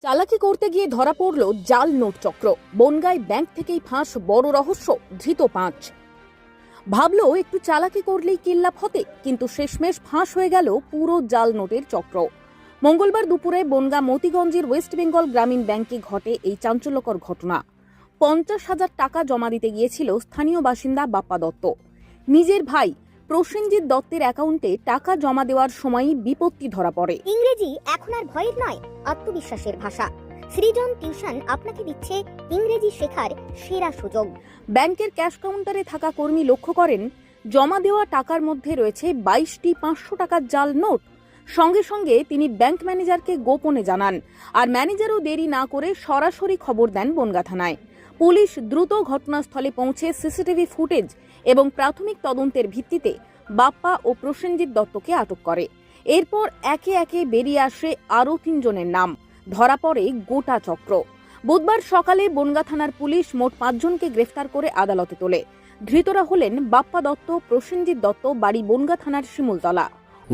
চালাকি করতে গিয়ে ধরা পড়ল জাল নোট চক্র। বনগাঁয় ব্যাংক থেকেই ফাঁস, বড় রহস্য, ধৃত 5। ভাবলো একটু চালাকি করলেই কিল্লাপ হতে, কিন্তু শেষমেশ ফাঁস হয়ে গেল পুরো জাল নোটের চক্র। মঙ্গলবার দুপুরে বনগাঁ মতিগঞ্জের ওয়েস্ট বেঙ্গল গ্রামীণ ব্যাংকে ঘটে এই চাঞ্চল্যকর ঘটনা। 50,000 টাকা জমা দিতে গিয়েছিল স্থানীয় বাসিন্দা বাপ্পা দত্ত। নিজের ভাই প্রসেনজিৎ দত্তের অ্যাকাউন্টে টাকা জমা দেওয়ার সময়ই বিপত্তি ধরা পড়ে। ইংরেজি এখন আর ভয়ের নয়, আত্মবিশ্বাসের ভাষা। সৃজন টিউশন আপনাকে দিচ্ছে ইংরেজি শেখার সেরা সুযোগ। ব্যাংকের ক্যাশ কাউন্টারে থাকা কর্মী লক্ষ্য করেন জমা দেওয়া টাকার মধ্যে রয়েছে 22টি 500 টাকার জাল নোট। সঙ্গে সঙ্গে তিনি ব্যাংক ম্যানেজারকে গোপনে জানান, আর ম্যানেজারও দেরি না করে সরাসরি খবর দেন বনগাঁ থানায়। পুলিশ দ্রুত ঘটনাস্থলে পৌঁছে সিসিটিভি ফুটেজ এবং প্রাথমিক তদন্তের ভিত্তিতে বাপ্পা ও প্রসেনজিৎ দত্তকে আটক করে। এরপর একে একে বেরিয়ে আসে আরও 3 জনের নাম। ধরা পড়ে গোটা চক্র। বুধবার সকালে বনগাঁ থানার পুলিশ মোট 5 জনকে গ্রেফতার করে আদালতে তোলে। ধৃতরা হলেন বাপ্পা দত্ত, প্রসেনজিৎ দত্ত, বাড়ি বনগাঁ থানার শিমুলতলা।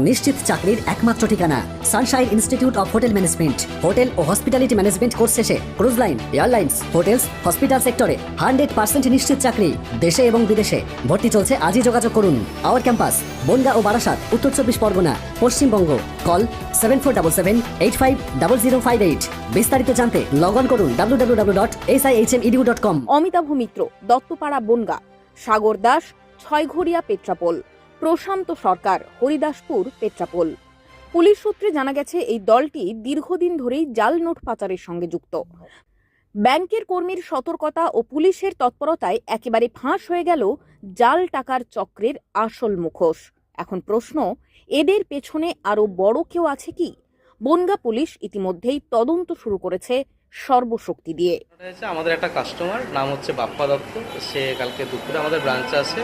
নিশ্চিত চাকরির একমাত্র ঠিকানা Sunshine Institute of Hotel Management. Hotel ও হসপিটালিটি ম্যানেজমেন্ট কোর্স শেষে cruise line, airlines, hotels, hospital সেক্টরে 100% নিশ্চিত চাকরি দেশে এবং বিদেশে। ভর্তি চলছে, আজই যোগাযোগ করুন। আওয়ার ক্যাম্পাস বনগাঁ ও বারাসাত, উত্তর 24 পরগনা, পশ্চিমবঙ্গ। কল 7477850058। বিস্তারিত জানতে লগ অন করুন www.sihmedu.com। অমিতাভ মিত্র, দত্তপাড়া বনগাঁ। সাগর দাস, ছয়ঘরিয়া পেট্রাপোল। প্রশান্ত সরকার, হরিদাসপুর পেট্রাপোল। পুলিশ সূত্রে জানা গেছে এই দলটি দীর্ঘদিন ধরেই জাল নোট পাচারের সঙ্গে যুক্ত। ব্যাংকের কর্মীর সতর্কতা ও পুলিশের তৎপরতায় একেবারে ফাঁস হয়ে গেল জাল টাকার চক্রের আসল মুখোশ। এখন প্রশ্ন, এদের পেছনে আরো বড় কেউ আছে কি? বনগাঁ পুলিশ ইতিমধ্যেই তদন্ত শুরু করেছে সর্বশক্তি দিয়ে। আমাদের একটা কাস্টমার নাম হচ্ছে বাপ্পা দত্ত। সে কালকে দুপুরে আমাদের ব্রাঞ্চে আসে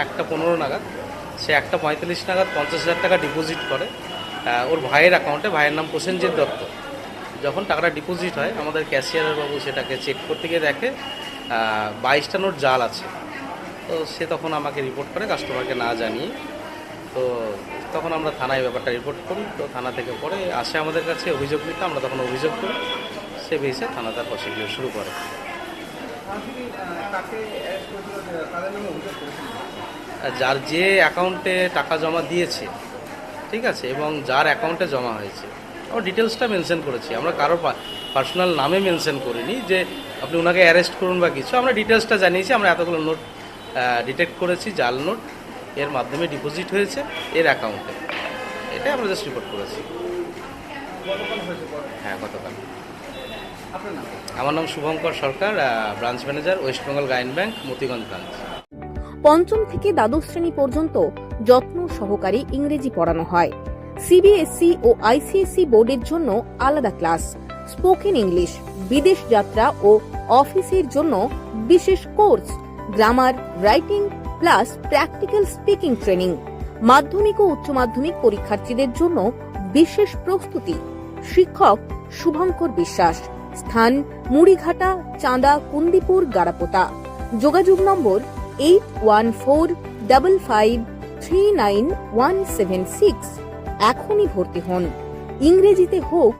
1:15 নাগাদ। সে 1:45 নাগাদ 50,000 টাকা ডিপোজিট করে ওর ভাইয়ের অ্যাকাউন্টে। ভাইয়ের নাম প্রসেনজিৎ দত্ত। যখন টাকাটা ডিপোজিট হয়, আমাদের ক্যাশিয়ারের বাবু সেটাকে চেক করতে গিয়ে দেখে 22টা নোট জাল আছে। তো সে তখন আমাকে রিপোর্ট করে, কাস্টমারকে না জানিয়ে। তো তখন আমরা থানায় ব্যাপারটা রিপোর্ট করি। তো থানা থেকে পরে আসে আমাদের কাছে অভিযোগ নিতে। আমরা তখন অভিযোগ করি, সে বেসে থানা তার প্রসিডিওর শুরু করে। যার যে অ্যাকাউন্টে টাকা জমা দিয়েছে, ঠিক আছে, এবং যার অ্যাকাউন্টে জমা হয়েছে, আমরা ডিটেলসটা মেনশন করেছি। আমরা কারো পার্সোনাল নামে মেনশন করিনি যে আপনি ওনাকে অ্যারেস্ট করুন বা কিছু। আমরা ডিটেলসটা জানিয়েছি। আমরা এতগুলো নোট ডিটেক্ট করেছি, জাল নোট, এর মাধ্যমে ডিপোজিট হয়েছে এর অ্যাকাউন্টে। এটাই আমরা জাস্ট রিপোর্ট করেছি। হ্যাঁ, গতকাল। আমার নাম শুভঙ্কর সরকার, ব্রাঞ্চ ম্যানেজার, ওয়েস্ট বেঙ্গল গ্রামীণ ব্যাংক, মতিগঞ্জ ব্রাঞ্চ। 5ম থেকে দ্বাদশ শ্রেণী পর্যন্ত যত্ন সহকারে ইংরেজি পড়ানো হয়। সিবিএসই ও আইসিএসই বোর্ডের জন্য আলাদা ক্লাস, স্পোকেন ইংলিশ, বিদেশ যাত্রা ও অফিসের জন্য বিশেষ course, grammar, writing plus practical speaking training. মাধ্যমিক ও উচ্চ মাধ্যমিক পরীক্ষার্থীদের জন্য বিশেষ প্রস্তুতি। শিক্ষক শুভঙ্কর বিশ্বাস। স্থান মুড়িঘাটা, চাঁদা, কুন্দিপুর, গারাপোতা। যোগাযোগ নম্বর 8145539176। এখনই ভর্তি হন। ইংরেজিতে হোক